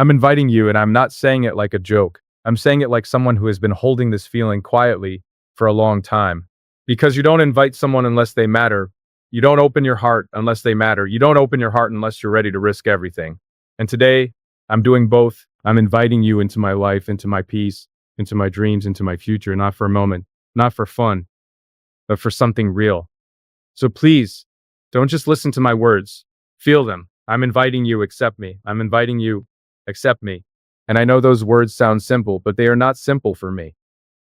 I'm inviting you, and I'm not saying it like a joke. I'm saying it like someone who has been holding this feeling quietly for a long time. Because you don't invite someone unless they matter. You don't open your heart unless they matter. You don't open your heart unless you're ready to risk everything. And today, I'm doing both. I'm inviting you into my life, into my peace, into my dreams, into my future, not for a moment, not for fun, but for something real. So please, don't just listen to my words. Feel them. I'm inviting you, accept me. I'm inviting you, accept me. And I know those words sound simple, but they are not simple for me.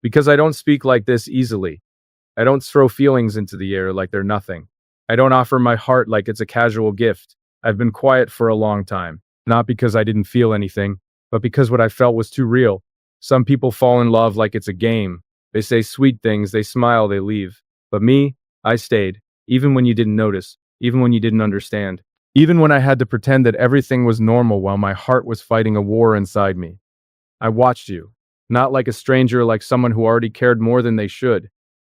Because I don't speak like this easily. I don't throw feelings into the air like they're nothing. I don't offer my heart like it's a casual gift. I've been quiet for a long time. Not because I didn't feel anything, but because what I felt was too real. Some people fall in love like it's a game. They say sweet things, they smile, they leave. But me, I stayed. Even when you didn't notice, even when you didn't understand, even when I had to pretend that everything was normal while my heart was fighting a war inside me. I watched you, not like a stranger, like someone who already cared more than they should.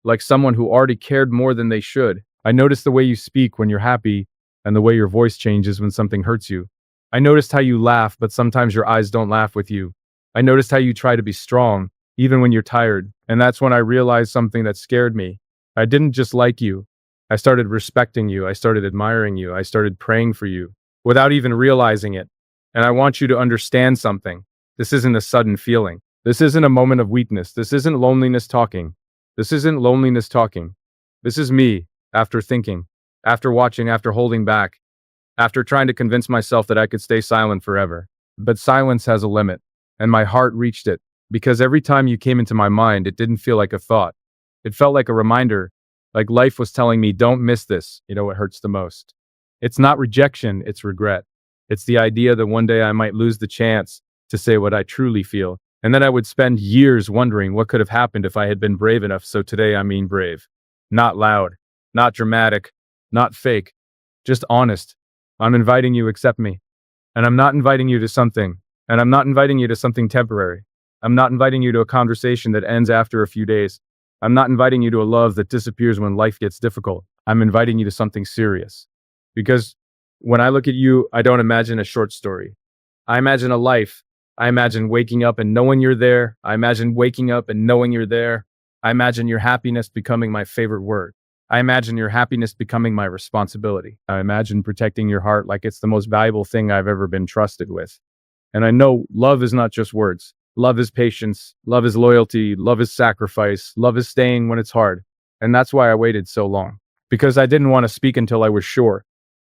Like someone who already cared more than they should. I noticed the way you speak when you're happy and the way your voice changes when something hurts you. I noticed how you laugh, but sometimes your eyes don't laugh with you. I noticed how you try to be strong, even when you're tired. And that's when I realized something that scared me. I didn't just like you. I started respecting you. I started admiring you. I started praying for you without even realizing it. And I want you to understand something. This isn't a sudden feeling. This isn't a moment of weakness. This isn't loneliness talking. This isn't loneliness talking. This is me, after thinking, after watching, after holding back, after trying to convince myself that I could stay silent forever. But silence has a limit, and my heart reached it, because every time you came into my mind, it didn't feel like a thought. It felt like a reminder, like life was telling me, don't miss this. You know what hurts the most? It's not rejection, it's regret. It's the idea that one day I might lose the chance to say what I truly feel, and then I would spend years wondering what could have happened if I had been brave enough. So today I mean brave. Not loud, not dramatic, not fake, just honest. I'm inviting you, accept me. And I'm not inviting you to something. And I'm not inviting you to something temporary. I'm not inviting you to a conversation that ends after a few days. I'm not inviting you to a love that disappears when life gets difficult. I'm inviting you to something serious. Because when I look at you, I don't imagine a short story. I imagine a life. I imagine waking up and knowing you're there. I imagine waking up and knowing you're there. I imagine your happiness becoming my favorite word. I imagine your happiness becoming my responsibility. I imagine protecting your heart like it's the most valuable thing I've ever been trusted with. And I know love is not just words. Love is patience. Love is loyalty. Love is sacrifice. Love is staying when it's hard. And that's why I waited so long. Because I didn't want to speak until I was sure.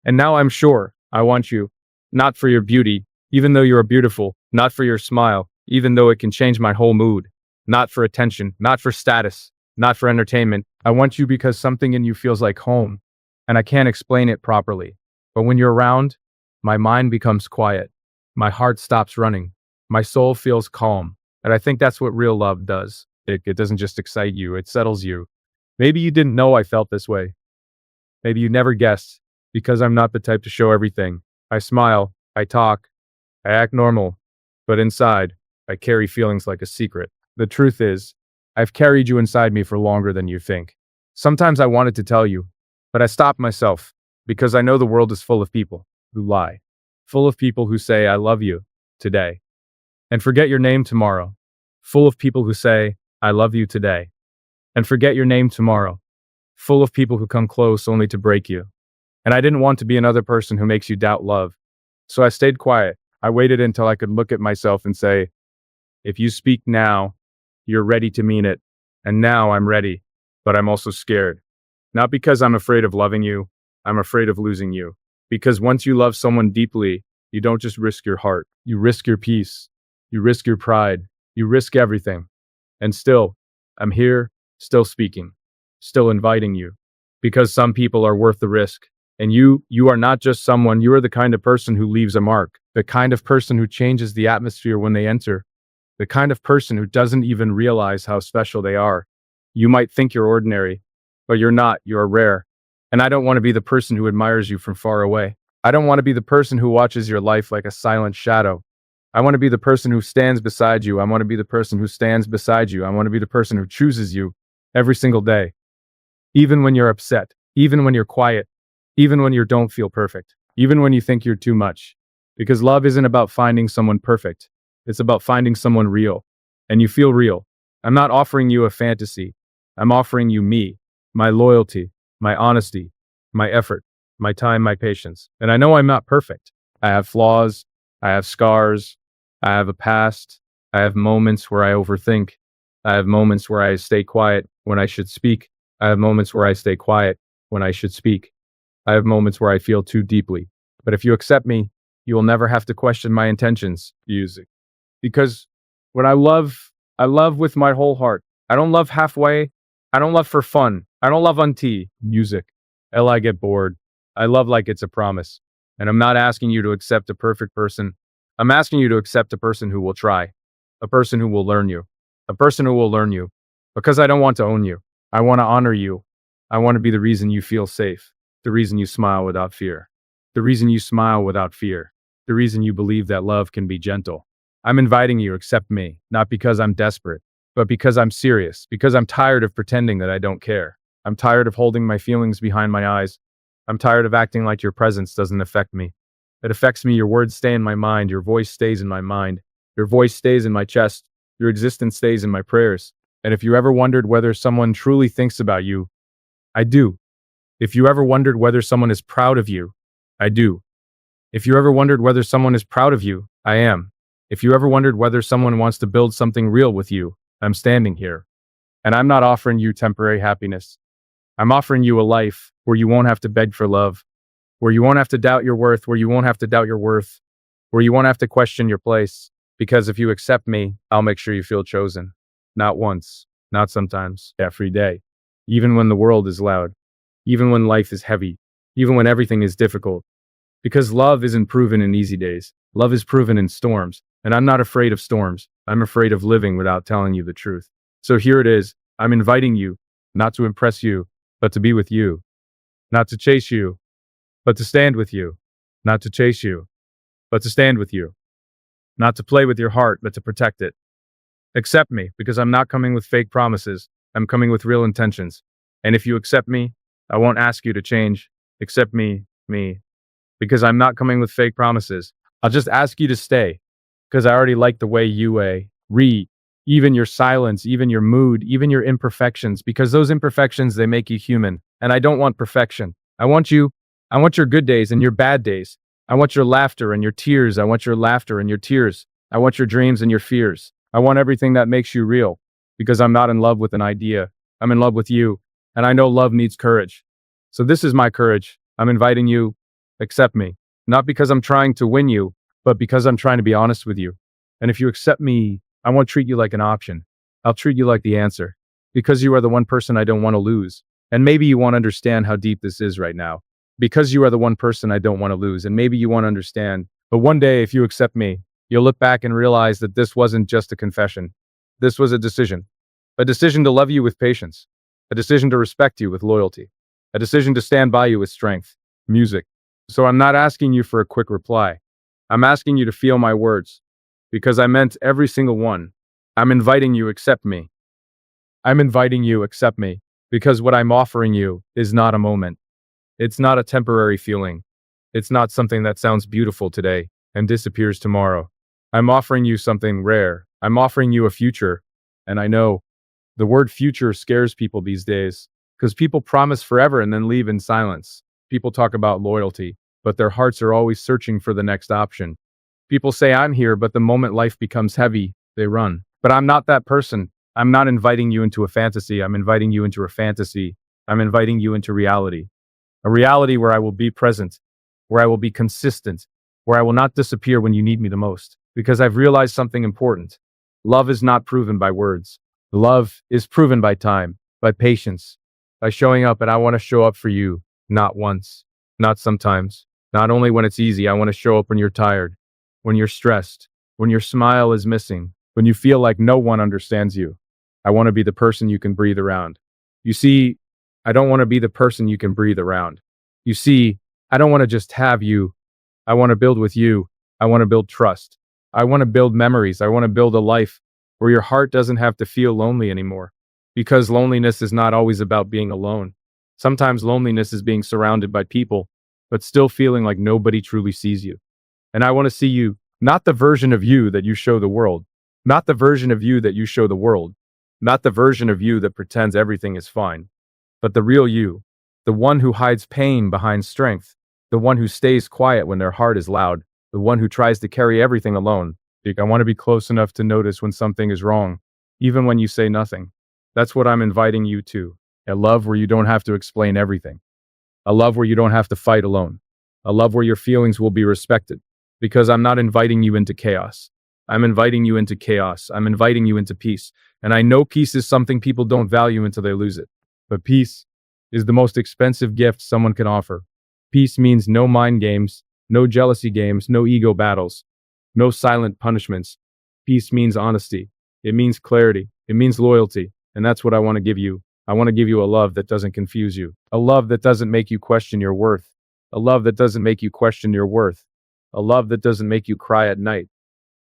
And now I'm sure. I want you. Not for your beauty, even though you are beautiful. Not for your smile, even though it can change my whole mood. Not for attention. Not for status. Not for entertainment. I want you because something in you feels like home. And I can't explain it properly. But when you're around, my mind becomes quiet. My heart stops running. My soul feels calm. And I think that's what real love does. It doesn't just excite you, it settles you. Maybe you didn't know I felt this way. Maybe you never guessed, because I'm not the type to show everything. I smile, I talk, I act normal. But inside, I carry feelings like a secret. The truth is, I've carried you inside me for longer than you think. Sometimes I wanted to tell you, but I stopped myself, because I know the world is full of people who lie. Full of people who say, I love you, today. And forget your name tomorrow. Full of people who say, I love you today. And forget your name tomorrow. Full of people who come close only to break you. And I didn't want to be another person who makes you doubt love. So I stayed quiet. I waited until I could look at myself and say, if you speak now, you're ready to mean it. And now I'm ready, but I'm also scared. Not because I'm afraid of loving you, I'm afraid of losing you. Because once you love someone deeply, you don't just risk your heart, you risk your peace, you risk your pride, you risk everything. And still, I'm here, still speaking, still inviting you. Because some people are worth the risk. And you are not just someone, you are the kind of person who leaves a mark, the kind of person who changes the atmosphere when they enter, the kind of person who doesn't even realize how special they are. You might think you're ordinary, but you're not, you're rare. And I don't want to be the person who admires you from far away. I don't want to be the person who watches your life like a silent shadow. I want to be the person who stands beside you. I want to be the person who stands beside you. I want to be the person who chooses you every single day. Even when you're upset, even when you're quiet, even when you don't feel perfect, even when you think you're too much. Because love isn't about finding someone perfect. It's about finding someone real. And you feel real. I'm not offering you a fantasy. I'm offering you me, my loyalty, my honesty, my effort, my time, my patience. And I know I'm not perfect. I have flaws. I have scars. I have a past. I have moments where I overthink. I have moments where I stay quiet when I should speak. I have moments where I stay quiet when I should speak. I have moments where I feel too deeply. But if you accept me, you will never have to question my intentions. Music. Because when I love with my whole heart. I don't love halfway. I don't love for fun. I don't love on tea. Music. I get bored. I love like it's a promise. And I'm not asking you to accept a perfect person. I'm asking you to accept a person who will try, a person who will learn you, a person who will learn you. Because I don't want to own you. I want to honor you. I want to be the reason you feel safe, the reason you smile without fear, the reason you smile without fear, the reason you believe that love can be gentle. I'm inviting you, accept me, not because I'm desperate, but because I'm serious, because I'm tired of pretending that I don't care. I'm tired of holding my feelings behind my eyes. I'm tired of acting like your presence doesn't affect me. It affects me. Your words stay in my mind. Your voice stays in my mind. Your voice stays in my chest. Your existence stays in my prayers. And if you ever wondered whether someone truly thinks about you, I do. If you ever wondered whether someone is proud of you, I do. If you ever wondered whether someone is proud of you, I am. If you ever wondered whether someone wants to build something real with you, I'm standing here. And I'm not offering you temporary happiness. I'm offering you a life where you won't have to beg for love, where you won't have to doubt your worth, where you won't have to doubt your worth, where you won't have to question your place. Because if you accept me, I'll make sure you feel chosen. Not once, not sometimes, every day. Even when the world is loud, even when life is heavy, even when everything is difficult. Because love isn't proven in easy days. Love is proven in storms. And I'm not afraid of storms. I'm afraid of living without telling you the truth. So here it is. I'm inviting you, not to impress you, but to be with you. Not to chase you, but to stand with you. Not to chase you, but to stand with you. Not to play with your heart, but to protect it. Accept me, because I'm not coming with fake promises. I'm coming with real intentions. And if you accept me, I won't ask you to change. Accept me, because I'm not coming with fake promises. I'll just ask you to stay, because I already like the way you read, even your silence, even your mood, even your imperfections, because those imperfections, they make you human. And I don't want perfection. I want you. I want your good days and your bad days. I want your laughter and your tears. I want your laughter and your tears. I want your dreams and your fears. I want everything that makes you real, because I'm not in love with an idea. I'm in love with you. And I know love needs courage. So this is my courage. I'm inviting you. Accept me. Not because I'm trying to win you, but because I'm trying to be honest with you. And if you accept me, I won't treat you like an option. I'll treat you like the answer. Because you are the one person I don't want to lose. And maybe you won't understand how deep this is right now. Because you are the one person I don't want to lose. And maybe you won't understand. But one day, if you accept me, you'll look back and realize that this wasn't just a confession. This was a decision. A decision to love you with patience. A decision to respect you with loyalty. A decision to stand by you with strength. Music. So I'm not asking you for a quick reply. I'm asking you to feel my words. Because I meant every single one. I'm inviting you, accept me. I'm inviting you, accept me. Because what I'm offering you is not a moment. It's not a temporary feeling. It's not something that sounds beautiful today and disappears tomorrow. I'm offering you something rare. I'm offering you a future. And I know the word future scares people these days, because people promise forever and then leave in silence. People talk about loyalty, but their hearts are always searching for the next option. People say I'm here, but the moment life becomes heavy, they run. But I'm not that person. I'm not inviting you into a fantasy. I'm inviting you into a fantasy. I'm inviting you into reality. A reality where I will be present, where I will be consistent, where I will not disappear when you need me the most. Because I've realized something important. Love is not proven by words. Love is proven by time, by patience, by showing up. And I want to show up for you, not once, not sometimes, not only when it's easy. I want to show up when you're tired, when you're stressed, when your smile is missing, when you feel like no one understands you. I want to be the person you can breathe around. You see, I don't want to be the person you can breathe around. You see, I don't want to just have you. I want to build with you. I want to build trust. I want to build memories. I want to build a life where your heart doesn't have to feel lonely anymore. Because loneliness is not always about being alone. Sometimes loneliness is being surrounded by people, but still feeling like nobody truly sees you. And I want to see you, not the version of you that you show the world, not the version of you that you show the world, not the version of you that pretends everything is fine, but the real you, the one who hides pain behind strength, the one who stays quiet when their heart is loud, the one who tries to carry everything alone. I want to be close enough to notice when something is wrong, even when you say nothing. That's what I'm inviting you to. A love where you don't have to explain everything. A love where you don't have to fight alone. A love where your feelings will be respected. Because I'm not inviting you into chaos. I'm inviting you into chaos. I'm inviting you into peace. And I know peace is something people don't value until they lose it. But peace is the most expensive gift someone can offer. Peace means no mind games, no jealousy games, no ego battles, no silent punishments. Peace means honesty. It means clarity. It means loyalty. And that's what I want to give you. I want to give you a love that doesn't confuse you. A love that doesn't make you question your worth. A love that doesn't make you question your worth. A love that doesn't make you cry at night.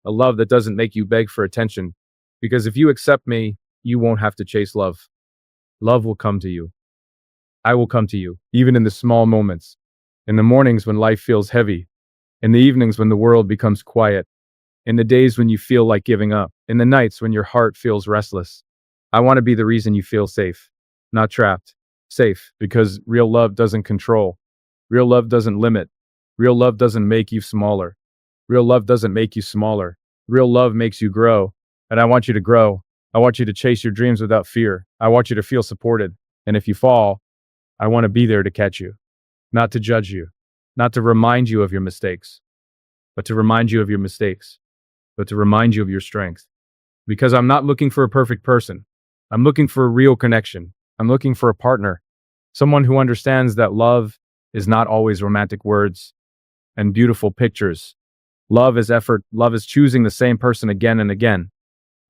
A love that doesn't make you beg for attention. Because if you accept me, you won't have to chase love. Love will come to you. I will come to you, even in the small moments. In the mornings when life feels heavy. In the evenings when the world becomes quiet. In the days when you feel like giving up. In the nights when your heart feels restless. I want to be the reason you feel safe. Not trapped. Safe, because real love doesn't control. Real love doesn't limit. Real love doesn't make you smaller. Real love doesn't make you smaller. Real love makes you grow. And I want you to grow. I want you to chase your dreams without fear. I want you to feel supported. And if you fall, I want to be there to catch you. Not to judge you. Not to remind you of your mistakes. But to remind you of your mistakes. But to remind you of your strength. Because I'm not looking for a perfect person. I'm looking for a real connection. I'm looking for a partner. Someone who understands that love is not always romantic words and beautiful pictures. Love is effort. Love is choosing the same person again and again,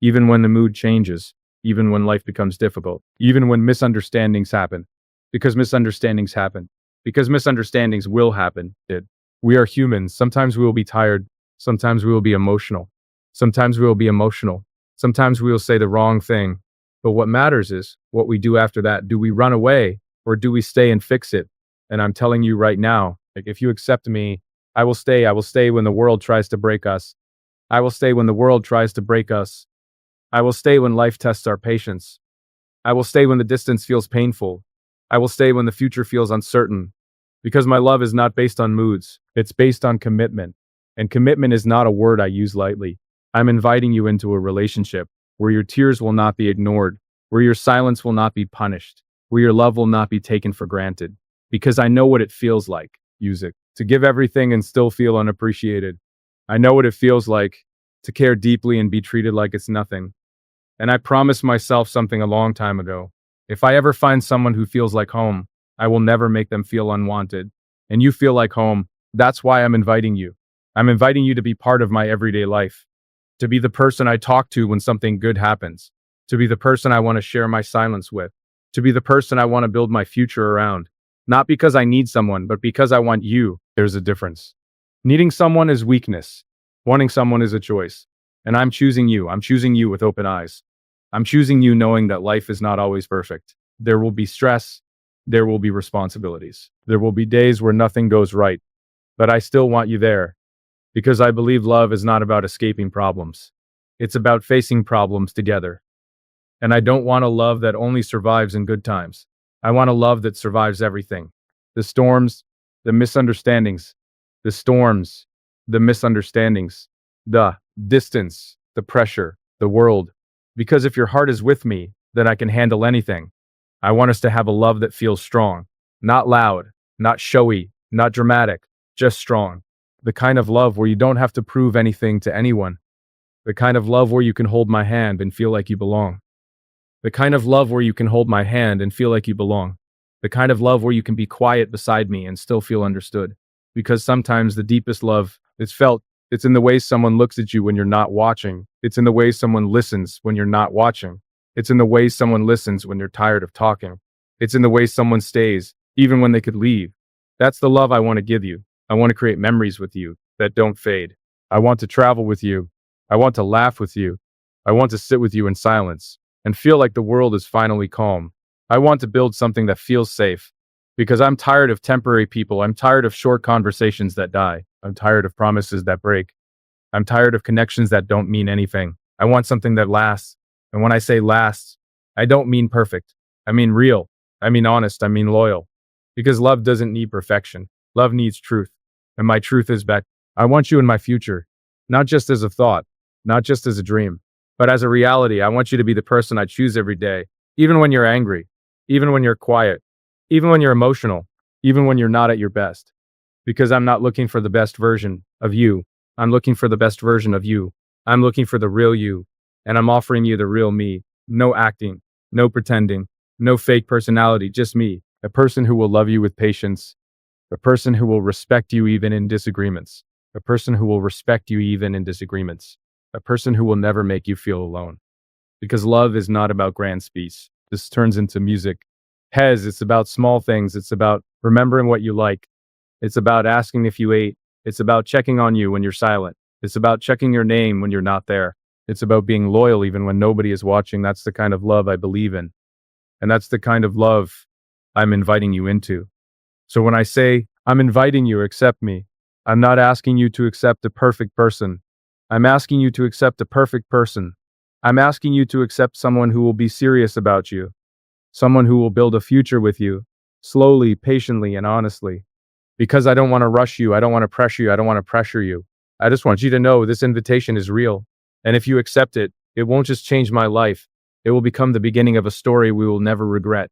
even when the mood changes, even when life becomes difficult, even when misunderstandings happen. Because misunderstandings happen. Because misunderstandings will happen. We are humans. Sometimes we will be tired. Sometimes we will be emotional. Sometimes we will be emotional. Sometimes we will say the wrong thing. But what matters is what we do after that. Do we run away or do we stay and fix it? And I'm telling you right now, if you accept me, I will stay. I will stay when the world tries to break us. I will stay when the world tries to break us. I will stay when life tests our patience. I will stay when the distance feels painful. I will stay when the future feels uncertain. Because my love is not based on moods. It's based on commitment. And commitment is not a word I use lightly. I'm inviting you into a relationship where your tears will not be ignored, where your silence will not be punished, where your love will not be taken for granted. Because I know what it feels like, music, to give everything and still feel unappreciated. I know what it feels like to care deeply and be treated like it's nothing. And I promised myself something a long time ago. If I ever find someone who feels like home, I will never make them feel unwanted. And you feel like home. That's why I'm inviting you. I'm inviting you to be part of my everyday life. To be the person I talk to when something good happens. To be the person I want to share my silence with. To be the person I want to build my future around. Not because I need someone, but because I want you. There's a difference. Needing someone is weakness. Wanting someone is a choice. And I'm choosing you. I'm choosing you with open eyes. I'm choosing you knowing that life is not always perfect. There will be stress. There will be responsibilities. There will be days where nothing goes right. But I still want you there. Because I believe love is not about escaping problems. It's about facing problems together. And I don't want a love that only survives in good times. I want a love that survives everything. The storms, the misunderstandings, the storms, the misunderstandings, the distance, the pressure, the world. Because if your heart is with me, then I can handle anything. I want us to have a love that feels strong, not loud, not showy, not dramatic, just strong. The kind of love where you don't have to prove anything to anyone. The kind of love where you can hold my hand and feel like you belong. The kind of love where you can hold my hand and feel like you belong. The kind of love where you can be quiet beside me and still feel understood. Because sometimes the deepest love is felt. It's in the way someone looks at you when you're not watching. It's in the way someone listens when you're not watching. It's in the way someone listens when you're tired of talking. It's in the way someone stays, even when they could leave. That's the love I want to give you. I want to create memories with you that don't fade. I want to travel with you. I want to laugh with you. I want to sit with you in silence and feel like the world is finally calm. I want to build something that feels safe because I'm tired of temporary people. I'm tired of short conversations that die. I'm tired of promises that break. I'm tired of connections that don't mean anything. I want something that lasts. And when I say lasts, I don't mean perfect. I mean real. I mean honest. I mean loyal. Because love doesn't need perfection. Love needs truth. And my truth is that I want you in my future, not just as a thought, not just as a dream, but as a reality. I want you to be the person I choose every day, even when you're angry, even when you're quiet, even when you're emotional, even when you're not at your best. Because I'm not looking for the best version of you. I'm looking for the best version of you. I'm looking for the real you. And I'm offering you the real me. No acting, no pretending, no fake personality, just me. A person who will love you with patience. A person who will respect you even in disagreements. A person who will respect you even in disagreements. A person who will never make you feel alone. Because love is not about grand speech. This turns into music. It's about small things. It's about remembering what you like. It's about asking if you ate. It's about checking on you when you're silent. It's about checking your name when you're not there. It's about being loyal even when nobody is watching. That's the kind of love I believe in. And that's the kind of love I'm inviting you into. So when I say I'm inviting you, accept me, I'm not asking you to accept a perfect person. I'm asking you to accept a perfect person. I'm asking you to accept someone who will be serious about you, someone who will build a future with you, slowly, patiently, and honestly. Because I don't want to rush you, I don't want to pressure you, I don't want to pressure you. I just want you to know this invitation is real. And if you accept it, it won't just change my life. It will become the beginning of a story we will never regret.